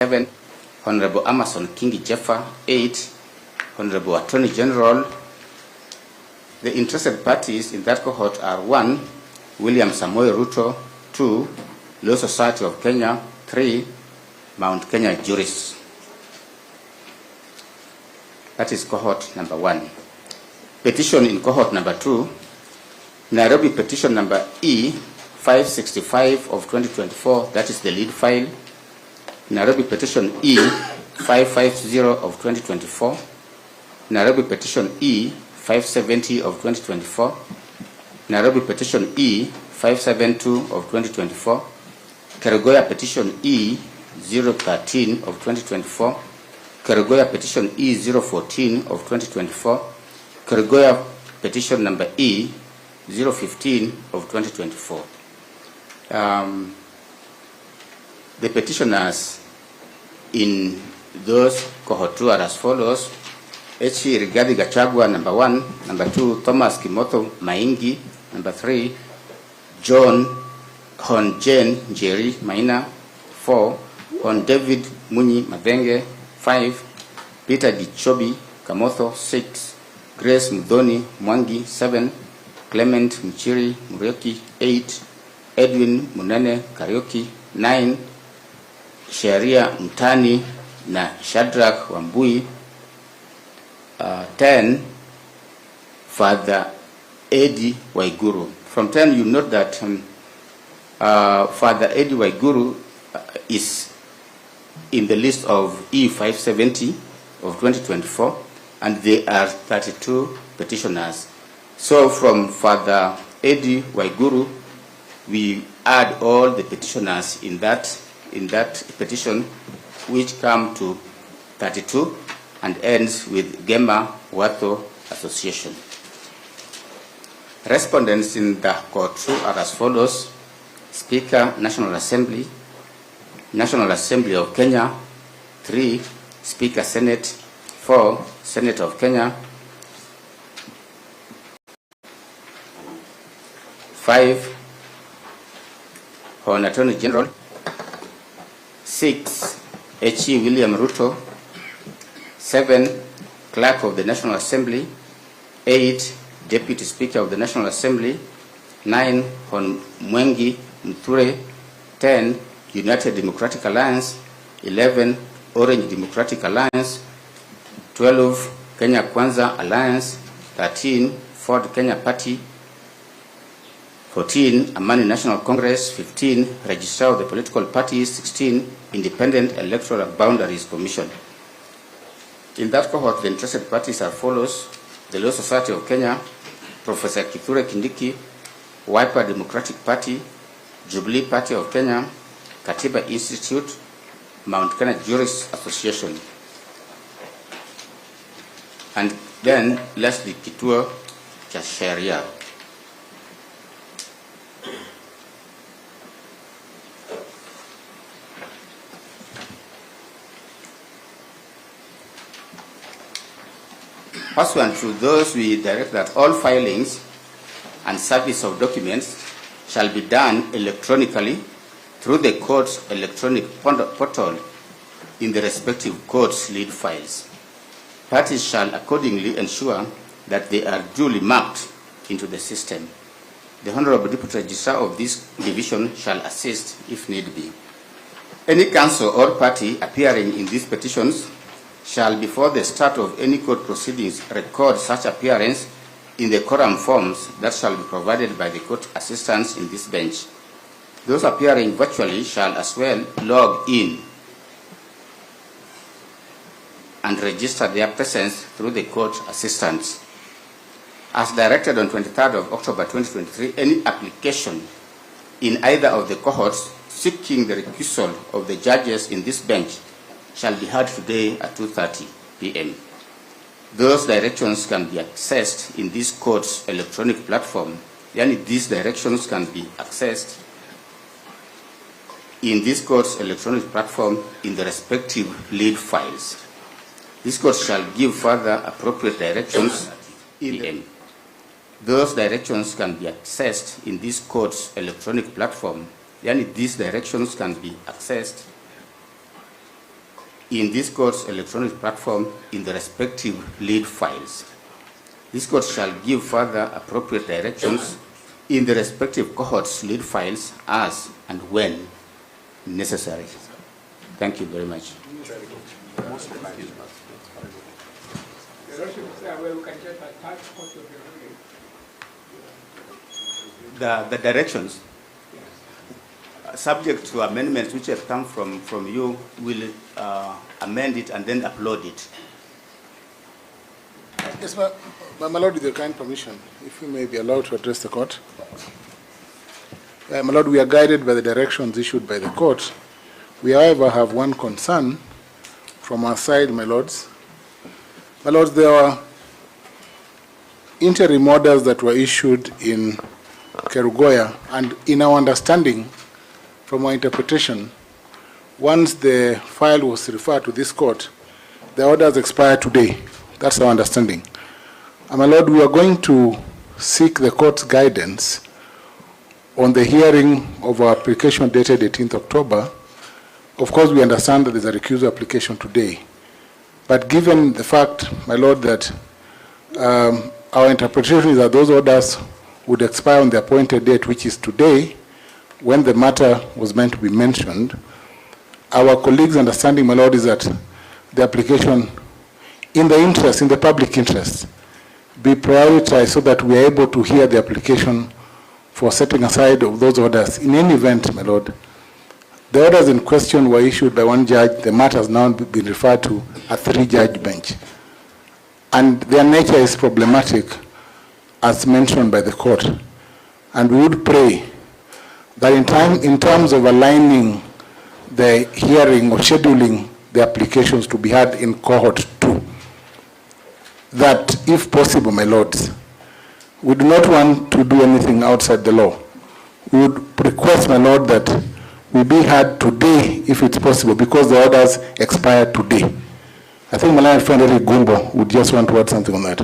7, Honorable Amason Kingi Jeffa. 8, Honorable Attorney General. The interested parties in that cohort are 1, William Samoei Ruto. 2, Law Society of Kenya. 3, Mount Kenya Jurists. That is cohort number 1. Petition in cohort number 2, Nairobi petition number E565 of 2024, that is the lead file. Nairobi petition E550 of 2024. Nairobi petition E570 of 2024. Nairobi petition E572 of 2024. Kerugoya petition E013 of 2024. Kerugoya petition E014 of 2024. Kerugoya petition number E015 of 2024. The petitioners in those cohort 2 are as follows: H.E. Rigathi Gachagua, number 1. Number 2, Thomas Kimotho Maingi. Number 3, John Hon Jane Njeri Maina. 4, Hon David Munyi Mavenge. 5, Peter Gichobi Kamotho. 6, Grace Mudhoni Mwangi. 7, Clement Mchiri Murioki. 8, Edwin Munene Karioki. 9, Sheria Mtani na Shadrach Wambui. 10, Father Eddie Waiguru. From 10, you note that Father Eddie Waiguru is in the list of E570 of 2024, and there are 32 petitioners. So from Father Eddie Waiguru, we add all the petitioners in that petition, which come to 32 and ends with Gema Watho Association. Respondents in the court 2 are as follows: Speaker, National Assembly of Kenya. 3, Speaker, Senate. 4, Senate of Kenya. 5, Hon Attorney General. 6, H.E. William Ruto. 7, Clerk of the National Assembly. 8, Deputy Speaker of the National Assembly. 9, Hon Mwengi Muthure. 10, United Democratic Alliance. 11, Orange Democratic Alliance. 12, Kenya Kwanza Alliance. 13, Ford Kenya Party. 14, Amani National Congress. 15, Registrar of the Political Parties. 16, Independent Electoral Boundaries Commission. In that cohort, the interested parties are follows: the Law Society of Kenya, Professor Kithure Kindiki, Wiper Democratic Party, Jubilee Party of Kenya, Katiba Institute, Mount Kenya Jurists Association. And then lastly, kituo cha sheria. Pursuant to those, we direct that all filings and service of documents shall be done electronically through the court's electronic portal in the respective court's lead files. Parties shall accordingly ensure that they are duly marked into the system. The Honorable Deputy Registrar of this division shall assist if need be. Any counsel or party appearing in these petitions shall, before the start of any court proceedings, record such appearance in the quorum forms that shall be provided by the court assistants in this bench. Those appearing virtually shall as well log in and register their presence through the court assistants. As directed on 23rd of October 2023, any application in either of the cohorts seeking the recusal of the judges in this bench shall be heard today at 2:30 p.m. Those directions can be accessed in this court's electronic platform. These directions can be accessed in this court's electronic platform in the respective lead files. This court shall give further appropriate directions in Those directions can be accessed in this court's electronic platform. These directions can be accessed in this court's electronic platform in the respective lead files. This court shall give further appropriate directions in the respective cohort's lead files as and when necessary. Thank you very much. The directions, subject to amendments which have come from you, will amend it and then upload it. Yes, my Lord, with your kind permission, if we may be allowed to address the court. My Lord, we are guided by the directions issued by the court. We, however, have one concern from our side, my lords. My lords, there are interim orders that were issued in Kerugoya, and in our understanding, from our interpretation, once the file was referred to this court, the orders expire today. That's our understanding. And my Lord, we are going to seek the court's guidance on the hearing of our application dated 18th October. Of course, we understand that there's a recusal application today. But given the fact, my Lord, that our interpretation is that those orders would expire on the appointed date, which is today, when the matter was meant to be mentioned, our colleagues' understanding, my Lord, is that the application, in the public interest, be prioritized so that we are able to hear the application for setting aside of those orders. In any event, my Lord, the orders in question were issued by one judge. The matter has now been referred to a 3-judge bench. And their nature is problematic, as mentioned by the court. And we would pray that in terms of aligning the hearing or scheduling the applications to be heard in cohort 2, that if possible, my lords, we do not want to do anything outside the law. We would request, my lord, that we be heard today if it's possible, because the orders expire today. I think my lord friend Eric Gumbo would just want to add something on that.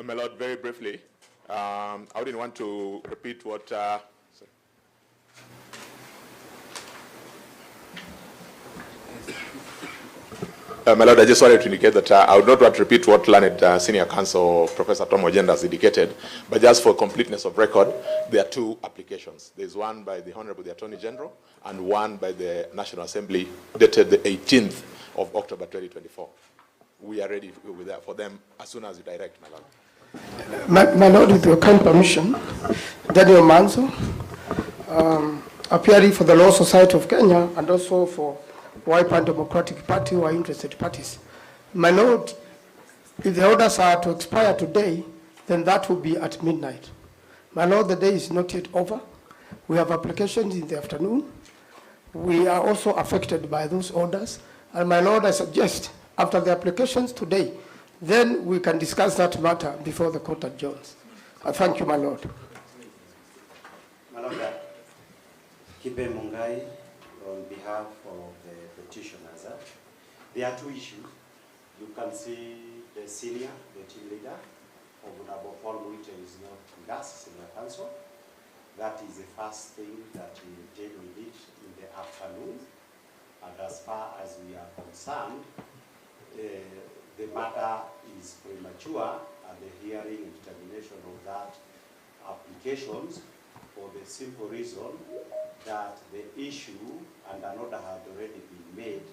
My lord, very briefly, I wouldn't want to repeat what my lord, I just wanted to indicate that I would not want to repeat what learned Senior Counsel Professor Tom Ojenda has indicated, but just for completeness of record, there are 2 applications. There's one by the Honorable the Attorney General and one by the National Assembly dated the 18th of October 2024. We are ready for them as soon as you direct, my lord. My lord, with your kind permission, Daniel Manzo, appearing for the Law Society of Kenya and also for Wiper Democratic Party who are interested parties. My lord, if the orders are to expire today, then that will be at midnight. My lord, the day is not yet over. We have applications in the afternoon. We are also affected by those orders. And my lord, I suggest after the applications today, then we can discuss that matter before the court adjourns. I thank you, my lord. My lord, Kibe Mungai, on behalf of the petitioners, there are 2 issues. You can see the senior, the team leader of Honorable Paul Muite is not with us, Senior Counsel. That is the first thing that we intend we did in the afternoon. And as far as we are concerned, the matter is premature, and the hearing and determination of that applications for the simple reason that the issue and an order had already been made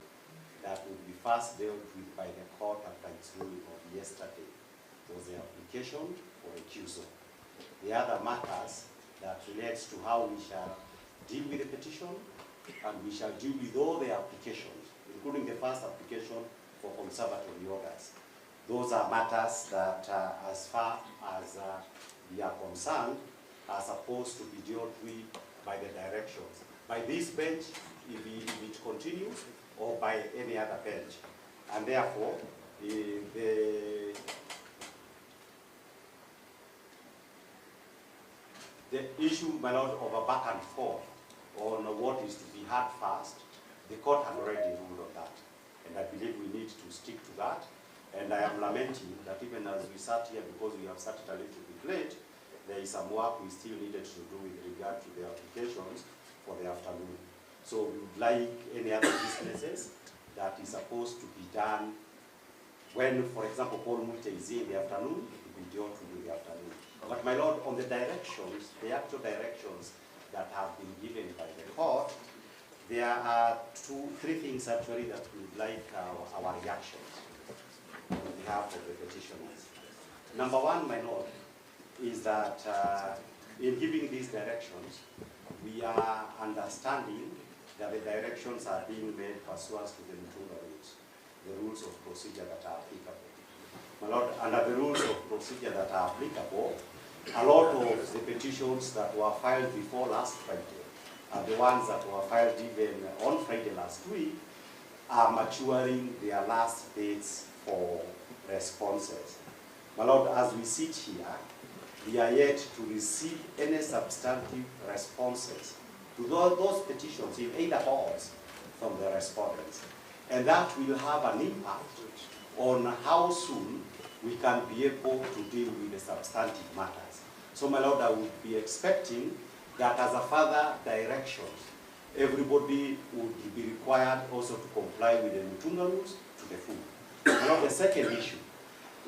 that would be first dealt with by the court after its ruling of yesterday. Was the application for recusal. The other matters that relates to how we shall deal with the petition, and we shall deal with all the applications, including the first application for conservatory orders. Those are matters that, as far as we are concerned, are supposed to be dealt with by the directions, by this bench, if it continues, or by any other bench. And therefore, the issue, my lord, of a back and forth on what is to be had first, the court has already ruled on that. And I believe we need to stick to that. And I am lamenting that even as we sat here, because we have started a little bit late, there is some work we still needed to do with regard to the applications for the afternoon. So we would like any other businesses that is supposed to be done when, for example, Paul Mute is in the afternoon, it will be done to do the afternoon. But my Lord, on the directions, the actual directions that have been given by the court, there are three things actually that we would like our reactions on behalf of the petitioners. Number one, my Lord, is that in giving these directions, we are understanding that the directions are being made pursuant to the rules of procedure that are applicable. My Lord, under the rules of procedure that are applicable, a lot of the petitions that were filed before last Friday and the ones that were filed even on Friday last week are maturing their last dates for responses. My Lord, as we sit here, we are yet to receive any substantive responses to those petitions, if either cause, from the respondents. And that will have an impact on how soon we can be able to deal with the substantive matters. So, my Lord, I would be expecting that as a further direction, everybody would be required also to comply with the Mutunga rules to the full. My Lord, the second issue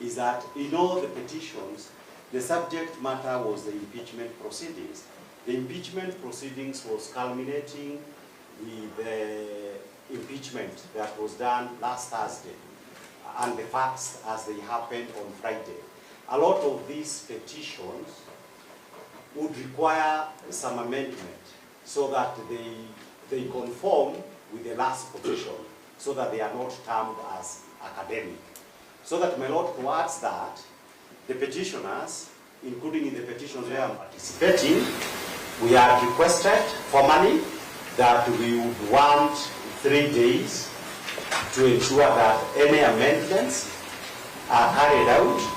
is that in all the petitions, the subject matter was the impeachment proceedings. The impeachment proceedings was culminating with the impeachment that was done last Thursday and the facts as they happened on Friday. A lot of these petitions would require some amendment so that they conform with the last petition, so that they are not termed as academic. So that, my Lord, towards that, the petitioners, including in the petitions where I am participating, we have requested formally that we would want 3 days to ensure that any amendments are carried out.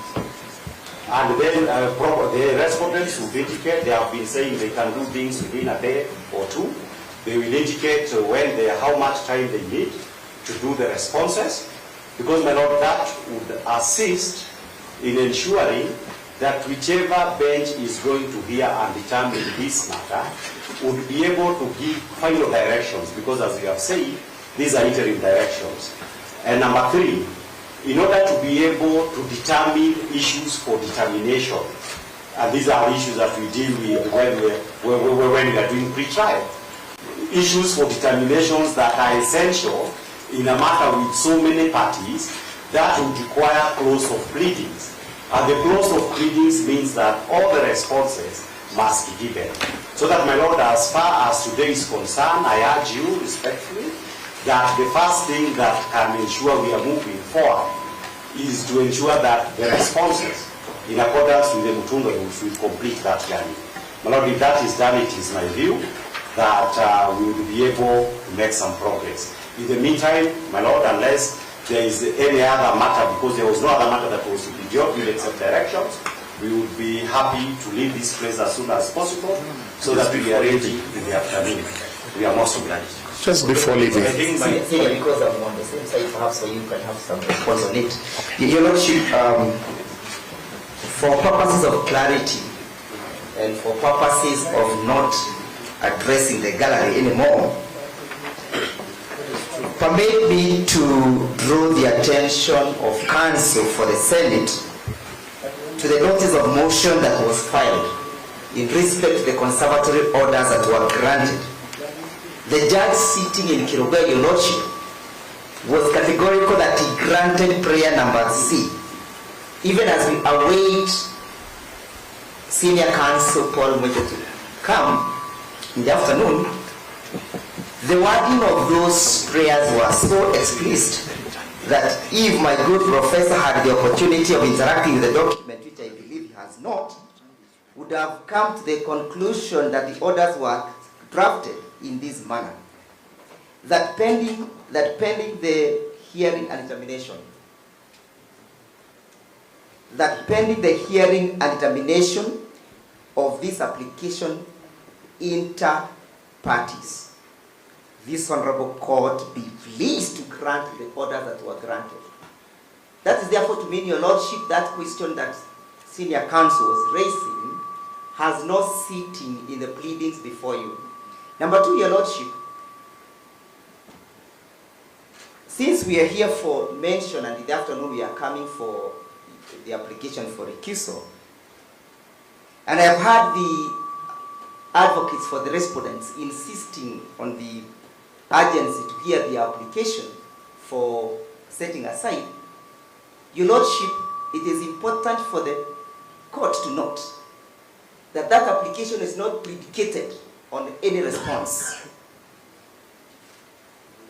And then the respondents will indicate, they have been saying they can do things within a day or two. They will indicate how much time they need to do the responses. Because, my Lord, that would assist in ensuring that whichever bench is going to hear and determine this matter would be able to give final directions, because as we have said, these are interim directions. And number three, in order to be able to determine issues for determination, and these are issues that we deal with when we are doing pre-trial, issues for determinations that are essential in a matter with so many parties, that would require clause of pleadings. And the clause of pleadings means that all the responses must be given. So that, my Lord, as far as today is concerned, I urge you respectfully that the first thing that can ensure we are moving forward is to ensure that the responses, in accordance with the Mutunga rules, will complete that journey. My Lord, if that is done, it is my view that we will be able to make some progress. In the meantime, my Lord, unless there is any other matter, because there was no other matter that was to be dealt with except directions, we would be happy to leave this place as soon as possible so that we are ready in the afternoon. We are most obliged. Just before leaving. I think because I'm on the same side, perhaps so you can have some response on it. Your Lordship, for purposes of clarity and for purposes of not addressing the gallery anymore, permit me to draw the attention of counsel for the Senate to the notice of motion that was filed in respect to the conservatory orders that were granted. The judge sitting in Kiruga, Your Lordship, was categorical that he granted prayer number C. Even as we await senior counsel Paul Mute to come in the afternoon, the wording of those prayers was so explicit that if my good professor had the opportunity of interacting with the document, which I believe he has not, would have come to the conclusion that the orders were drafted in this manner. That pending the hearing and determination, of this application inter parties, this honorable court be pleased to grant the orders that were granted. That is therefore to mean, Your Lordship, that question that senior counsel was raising has no sitting in the pleadings before you. Number two, Your Lordship, since we are here for mention and in the afternoon we are coming for the application for recusal, and I have heard the advocates for the respondents insisting on the urgency to hear the application for setting aside, Your Lordship, it is important for the court to note that that application is not predicated on any response.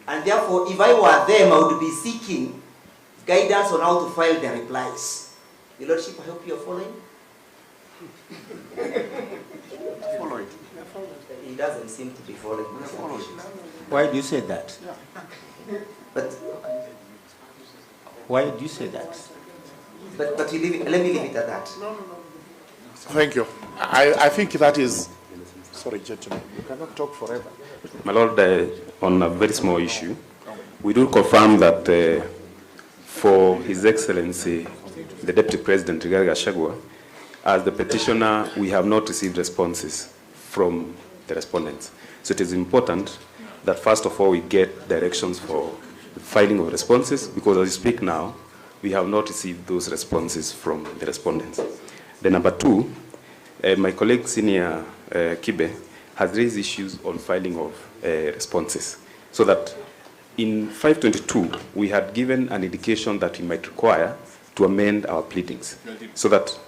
And therefore, if I were them, I would be seeking guidance on how to file their replies. Your Lordship, I hope you are following. Following. He doesn't seem to be following. Why do you say that? But Why do you say that? you leave it, let me leave it at that. Thank you. I think that is, sorry, gentlemen, you cannot talk forever. My Lord, on a very small issue, we do confirm that for His Excellency, the Deputy President, Gachagua'S, as the petitioner, we have not received responses from the respondents. So it is important that first of all we get directions for the filing of responses, because as we speak now, we have not received those responses from the respondents. Then number two, my colleague Senior Kibe has raised issues on filing of responses, so that in 522 we had given an indication that we might require to amend our pleadings, so that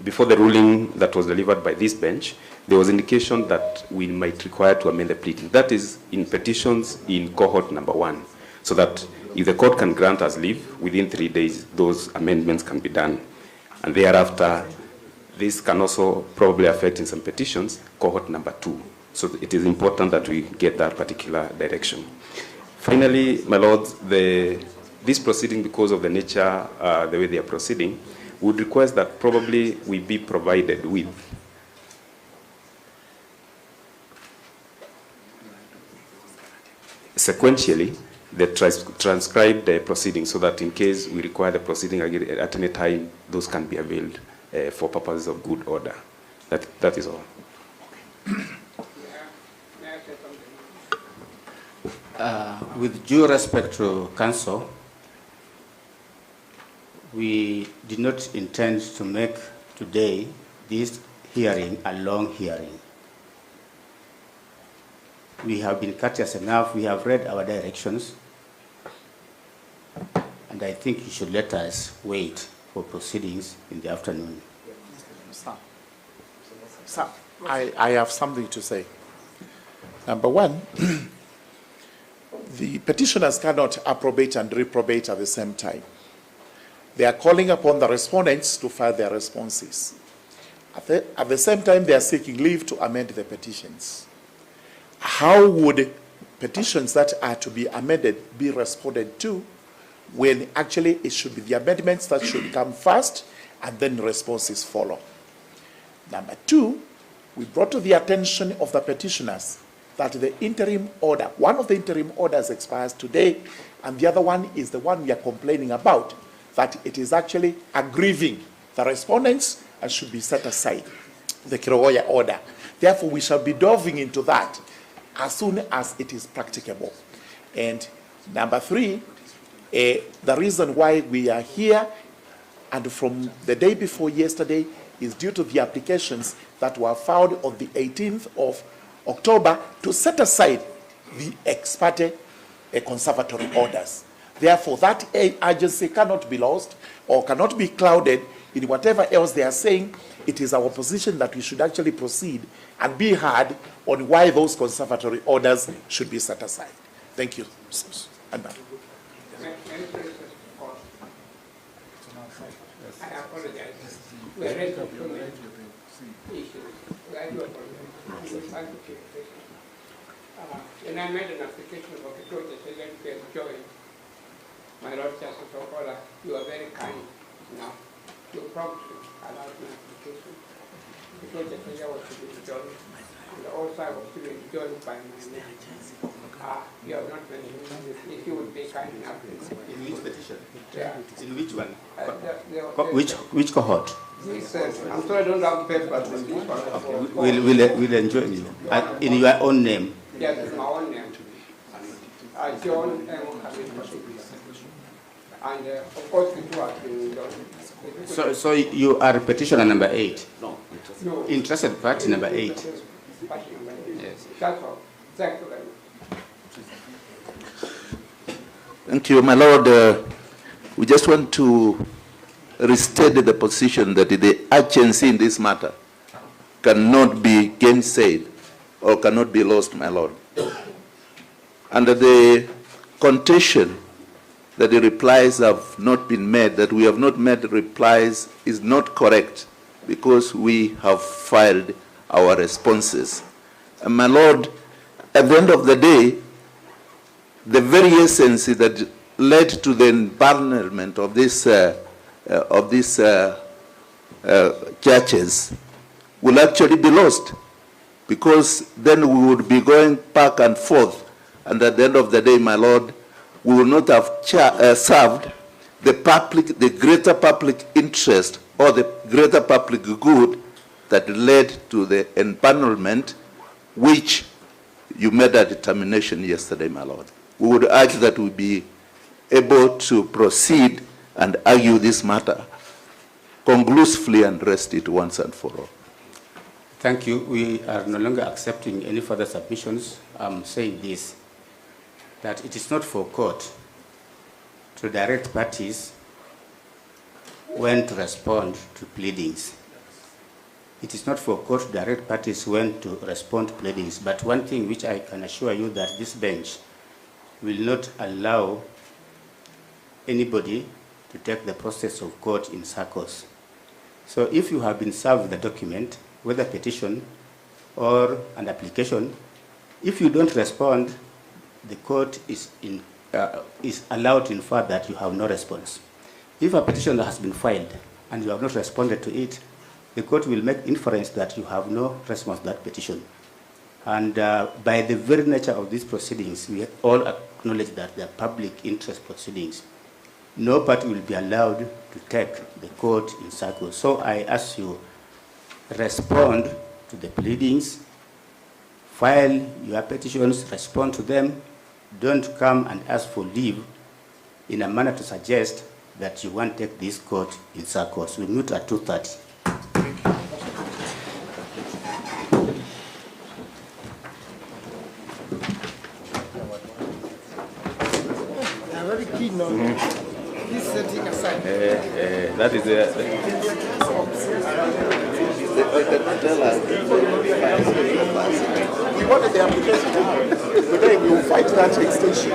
before the ruling that was delivered by this bench, there was indication that we might require to amend the pleading. That is in petitions in cohort number 1, so that if the court can grant us leave, within 3 days, those amendments can be done. And thereafter, this can also probably affect in some petitions, cohort number 2. So it is important that we get that particular direction. Finally, my lords, this proceeding, because of the nature, the way they are proceeding, would request that probably we be provided with sequentially the transcribed proceedings, so that in case we require the proceeding again at any time, those can be availed for purposes of good order. That is all. With due respect to counsel, we did not intend to make today this hearing a long hearing. We have been courteous enough. We have read our directions, and I think you should let us wait for proceedings in the afternoon. Sir, I have something to say. Number one, the petitioners cannot approbate and reprobate at the same time. They are calling upon the respondents to file their responses. At the same time, they are seeking leave to amend the petitions. How would petitions that are to be amended be responded to when actually it should be the amendments that should come first and then responses follow? Number two, we brought to the attention of the petitioners that the interim order, one of the interim orders expires today, and the other one is the one we are complaining about, that it is actually aggrieving the respondents and should be set aside, the Gachagua'S order. Therefore, we shall be delving into that as soon as it is practicable. And number three, the reason why we are here and from the day before yesterday is due to the applications that were filed on the 18th of October to set aside the ex parte conservatory orders. Therefore, that urgency cannot be lost or cannot be clouded in whatever else they are saying. It is our position that we should actually proceed and be heard on why those conservatory orders should be set aside. Thank you. And I apologize. We are ready to issues. I do apologize. And I made an application for the court that said that join. My Lord Justice Okola, you are very kind now. You promptly allowed my application. The court that said I was to be joined. And also I was to be joined by my name. You have not mentioned this. If you would be kind enough to In which petition? yeah. In which one? Which Which cohort? this, I'm sorry, I don't have papers in this one. We'll enjoy you. In your own name. Yes, it's my own name. John M. And of course, it was been done. So you are petitioner number 8. No. Interested party number 8. Party number 8. Yes. That's all. Thank you very much. Thank you, my Lord. We just want to restate the position that the urgency in this matter cannot be gainsaid or cannot be lost, my Lord. Under the contention that the replies have not been made, that we have not made the replies, is not correct because we have filed our responses. And my Lord, at the end of the day, the very essence that led to the empanelment of these churches will actually be lost, because then we would be going back and forth, and at the end of the day, my Lord, we will not have served the greater public interest or the greater public good that led to the empanelment, which you made a determination yesterday, my Lord. We would urge that we be able to proceed and argue this matter conclusively and rest it once and for all. Thank you. We are no longer accepting any further submissions. I'm saying this, that it is not for court to direct parties when to respond to pleadings. It is not for court to direct parties when to respond to pleadings. But one thing which I can assure you, that this bench will not allow anybody to take the process of court in circles. So if you have been served the document, whether petition or an application, if you don't respond, the court is allowed to infer that you have no response. If a petition has been filed and you have not responded to it, the court will make inference that you have no response to that petition. And by the very nature of these proceedings, we all acknowledge that they are public interest proceedings. No party will be allowed to take the court in circles. So I ask you, respond to the pleadings, file your petitions, respond to them. Don't come and ask for leave in a manner to suggest that you want to take this court in circles. We meet at 2:30. I'm very keen on this setting aside. That is We wanted the application out. Today we will fight that extension.